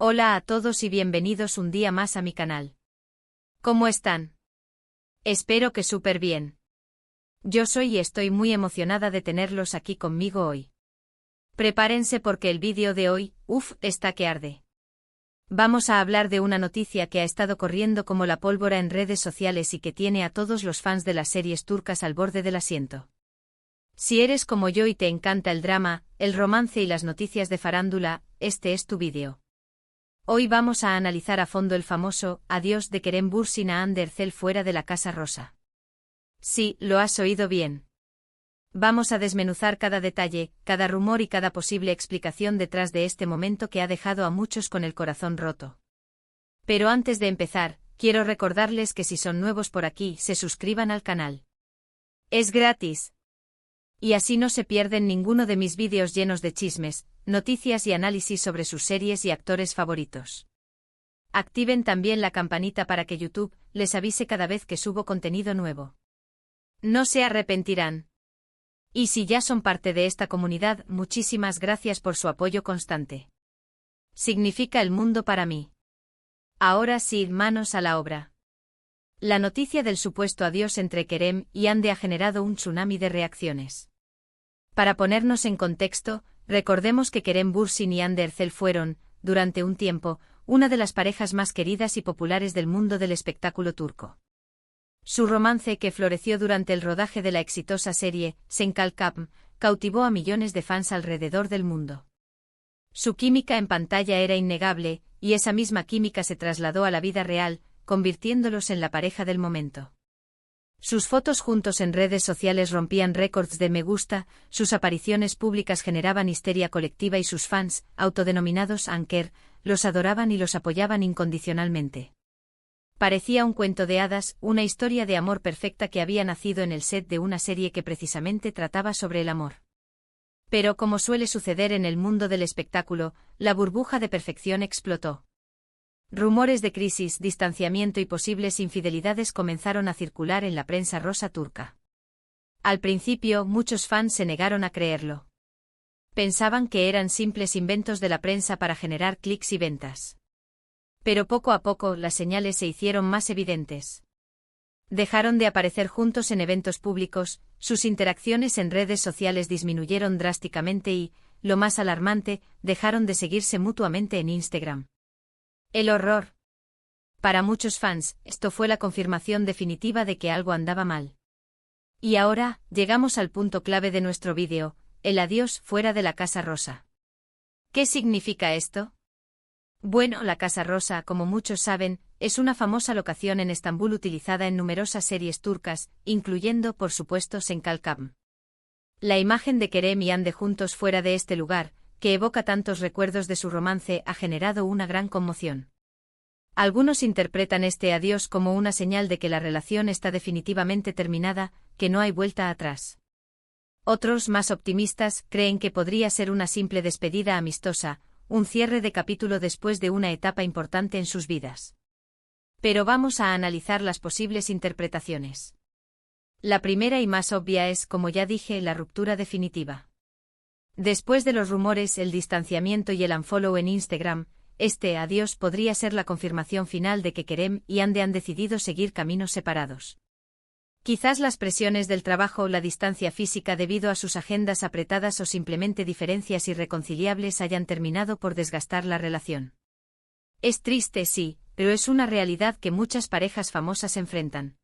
Hola a todos y bienvenidos un día más a mi canal. ¿Cómo están? Espero que súper bien. Yo soy y estoy muy emocionada de tenerlos aquí conmigo hoy. Prepárense porque el vídeo de hoy, está que arde. Vamos a hablar de una noticia que ha estado corriendo como la pólvora en redes sociales y que tiene a todos los fans de las series turcas al borde del asiento. Si eres como yo y te encanta el drama, el romance y las noticias de farándula, este es tu vídeo. Hoy vamos a analizar a fondo el famoso adiós de Kerem Bürsin a Hande Erçel fuera de la Casa Rosa. Sí, lo has oído bien. Vamos a desmenuzar cada detalle, cada rumor y cada posible explicación detrás de este momento que ha dejado a muchos con el corazón roto. Pero antes de empezar, quiero recordarles que si son nuevos por aquí, se suscriban al canal. Es gratis. Y así no se pierden ninguno de mis vídeos llenos de chismes, noticias y análisis sobre sus series y actores favoritos. Activen también la campanita para que YouTube les avise cada vez que subo contenido nuevo. No se arrepentirán. Y si ya son parte de esta comunidad, muchísimas gracias por su apoyo constante. Significa el mundo para mí. Ahora sí, manos a la obra. La noticia del supuesto adiós entre Kerem y Hande ha generado un tsunami de reacciones. Para ponernos en contexto, recordemos que Kerem Bürsin y Hande Erçel fueron, durante un tiempo, una de las parejas más queridas y populares del mundo del espectáculo turco. Su romance, que floreció durante el rodaje de la exitosa serie Senkalkam, cautivó a millones de fans alrededor del mundo. Su química en pantalla era innegable, y esa misma química se trasladó a la vida real, convirtiéndolos en la pareja del momento. Sus fotos juntos en redes sociales rompían récords de me gusta, sus apariciones públicas generaban histeria colectiva y sus fans, autodenominados Anker, los adoraban y los apoyaban incondicionalmente. Parecía un cuento de hadas, una historia de amor perfecta que había nacido en el set de una serie que precisamente trataba sobre el amor. Pero como suele suceder en el mundo del espectáculo, la burbuja de perfección explotó. Rumores de crisis, distanciamiento y posibles infidelidades comenzaron a circular en la prensa rosa turca. Al principio, muchos fans se negaron a creerlo. Pensaban que eran simples inventos de la prensa para generar clics y ventas. Pero poco a poco, las señales se hicieron más evidentes. Dejaron de aparecer juntos en eventos públicos, sus interacciones en redes sociales disminuyeron drásticamente y, lo más alarmante, dejaron de seguirse mutuamente en Instagram. El horror. Para muchos fans, esto fue la confirmación definitiva de que algo andaba mal. Y ahora, llegamos al punto clave de nuestro vídeo, el adiós fuera de la Casa Rosa. ¿Qué significa esto? Bueno, la Casa Rosa, como muchos saben, es una famosa locación en Estambul utilizada en numerosas series turcas, incluyendo, por supuesto, Senkalkam. La imagen de Kerem y Hande juntos fuera de este lugar, que evoca tantos recuerdos de su romance, ha generado una gran conmoción. Algunos interpretan este adiós como una señal de que la relación está definitivamente terminada, que no hay vuelta atrás. Otros, más optimistas, creen que podría ser una simple despedida amistosa, un cierre de capítulo después de una etapa importante en sus vidas. Pero vamos a analizar las posibles interpretaciones. La primera y más obvia es, como ya dije, la ruptura definitiva. Después de los rumores, el distanciamiento y el unfollow en Instagram, este adiós podría ser la confirmación final de que Kerem y Hande han decidido seguir caminos separados. Quizás las presiones del trabajo o la distancia física debido a sus agendas apretadas o simplemente diferencias irreconciliables hayan terminado por desgastar la relación. Es triste, sí, pero es una realidad que muchas parejas famosas enfrentan.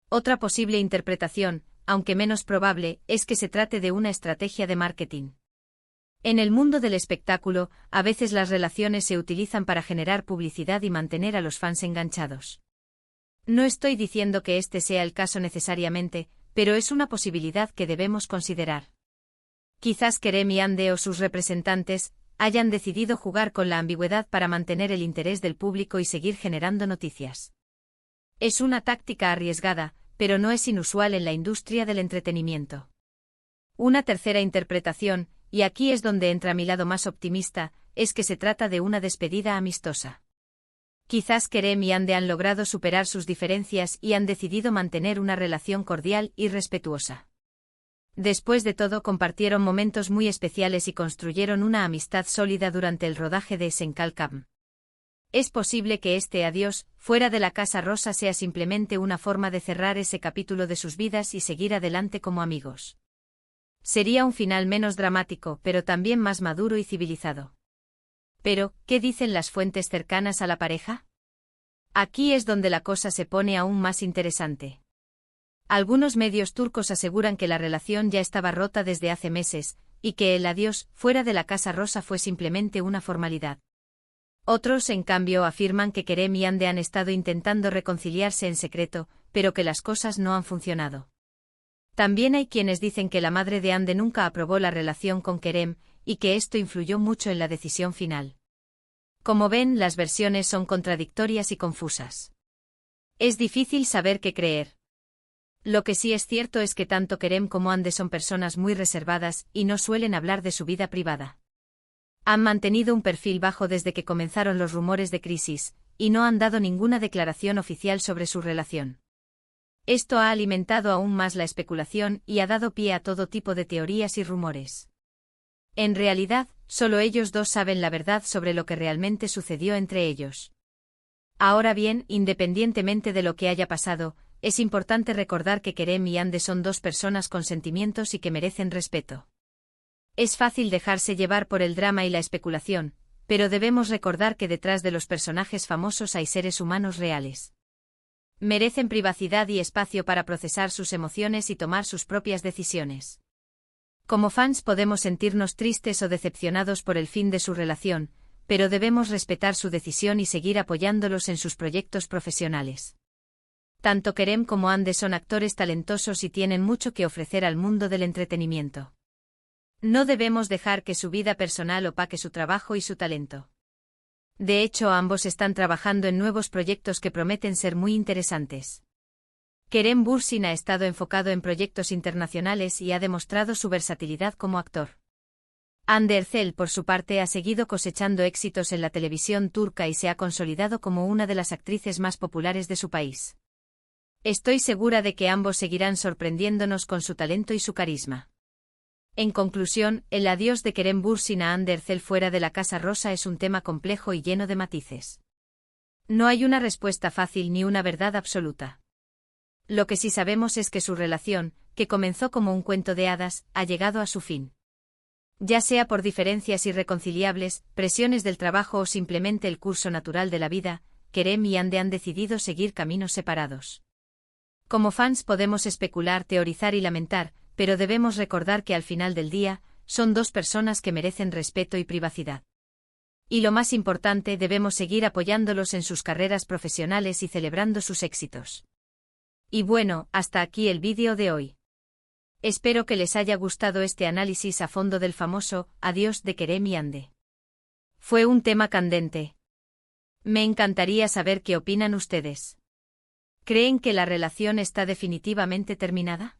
Otra posible interpretación, aunque menos probable, es que se trate de una estrategia de marketing. En el mundo del espectáculo, a veces las relaciones se utilizan para generar publicidad y mantener a los fans enganchados. No estoy diciendo que este sea el caso necesariamente, pero es una posibilidad que debemos considerar. Quizás Kerem y Hande o sus representantes hayan decidido jugar con la ambigüedad para mantener el interés del público y seguir generando noticias. Es una táctica arriesgada, pero no es inusual en la industria del entretenimiento. Una tercera interpretación, y aquí es donde entra mi lado más optimista, es que se trata de una despedida amistosa. Quizás Kerem y Hande han logrado superar sus diferencias y han decidido mantener una relación cordial y respetuosa. Después de todo, compartieron momentos muy especiales y construyeron una amistad sólida durante el rodaje de Senkalkam. Es posible que este adiós, fuera de la Casa Rosa, sea simplemente una forma de cerrar ese capítulo de sus vidas y seguir adelante como amigos. Sería un final menos dramático, pero también más maduro y civilizado. Pero, ¿qué dicen las fuentes cercanas a la pareja? Aquí es donde la cosa se pone aún más interesante. Algunos medios turcos aseguran que la relación ya estaba rota desde hace meses, y que el adiós, fuera de la Casa Rosa, fue simplemente una formalidad. Otros, en cambio, afirman que Kerem y Hande han estado intentando reconciliarse en secreto, pero que las cosas no han funcionado. También hay quienes dicen que la madre de Hande nunca aprobó la relación con Kerem, y que esto influyó mucho en la decisión final. Como ven, las versiones son contradictorias y confusas. Es difícil saber qué creer. Lo que sí es cierto es que tanto Kerem como Hande son personas muy reservadas y no suelen hablar de su vida privada. Han mantenido un perfil bajo desde que comenzaron los rumores de crisis, y no han dado ninguna declaración oficial sobre su relación. Esto ha alimentado aún más la especulación y ha dado pie a todo tipo de teorías y rumores. En realidad, solo ellos dos saben la verdad sobre lo que realmente sucedió entre ellos. Ahora bien, independientemente de lo que haya pasado, es importante recordar que Kerem y Hande son dos personas con sentimientos y que merecen respeto. Es fácil dejarse llevar por el drama y la especulación, pero debemos recordar que detrás de los personajes famosos hay seres humanos reales. Merecen privacidad y espacio para procesar sus emociones y tomar sus propias decisiones. Como fans podemos sentirnos tristes o decepcionados por el fin de su relación, pero debemos respetar su decisión y seguir apoyándolos en sus proyectos profesionales. Tanto Kerem como Hande son actores talentosos y tienen mucho que ofrecer al mundo del entretenimiento. No debemos dejar que su vida personal opaque su trabajo y su talento. De hecho, ambos están trabajando en nuevos proyectos que prometen ser muy interesantes. Kerem Bürsin ha estado enfocado en proyectos internacionales y ha demostrado su versatilidad como actor. Hande Erçel, por su parte, ha seguido cosechando éxitos en la televisión turca y se ha consolidado como una de las actrices más populares de su país. Estoy segura de que ambos seguirán sorprendiéndonos con su talento y su carisma. En conclusión, el adiós de Kerem Bürsin a Hande Erçel fuera de la Casa Rosa es un tema complejo y lleno de matices. No hay una respuesta fácil ni una verdad absoluta. Lo que sí sabemos es que su relación, que comenzó como un cuento de hadas, ha llegado a su fin. Ya sea por diferencias irreconciliables, presiones del trabajo o simplemente el curso natural de la vida, Kerem y Hande han decidido seguir caminos separados. Como fans podemos especular, teorizar y lamentar, pero debemos recordar que al final del día, son dos personas que merecen respeto y privacidad. Y lo más importante, debemos seguir apoyándolos en sus carreras profesionales y celebrando sus éxitos. Y bueno, hasta aquí el vídeo de hoy. Espero que les haya gustado este análisis a fondo del famoso adiós de Kerem y Hande. Fue un tema candente. Me encantaría saber qué opinan ustedes. ¿Creen que la relación está definitivamente terminada?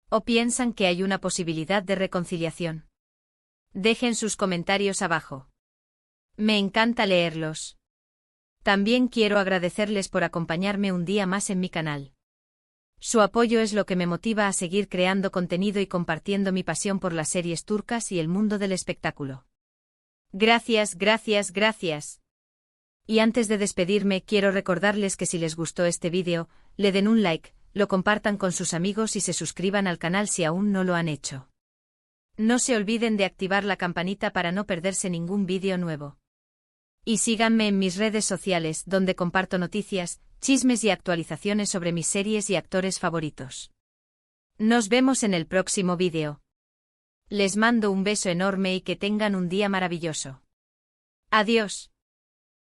¿O piensan que hay una posibilidad de reconciliación? Dejen sus comentarios abajo. Me encanta leerlos. También quiero agradecerles por acompañarme un día más en mi canal. Su apoyo es lo que me motiva a seguir creando contenido y compartiendo mi pasión por las series turcas y el mundo del espectáculo. Gracias, gracias, gracias. Y antes de despedirme, quiero recordarles que si les gustó este vídeo, le den un like, lo compartan con sus amigos y se suscriban al canal si aún no lo han hecho. No se olviden de activar la campanita para no perderse ningún vídeo nuevo. Y síganme en mis redes sociales, donde comparto noticias, chismes y actualizaciones sobre mis series y actores favoritos. Nos vemos en el próximo vídeo. Les mando un beso enorme y que tengan un día maravilloso. Adiós.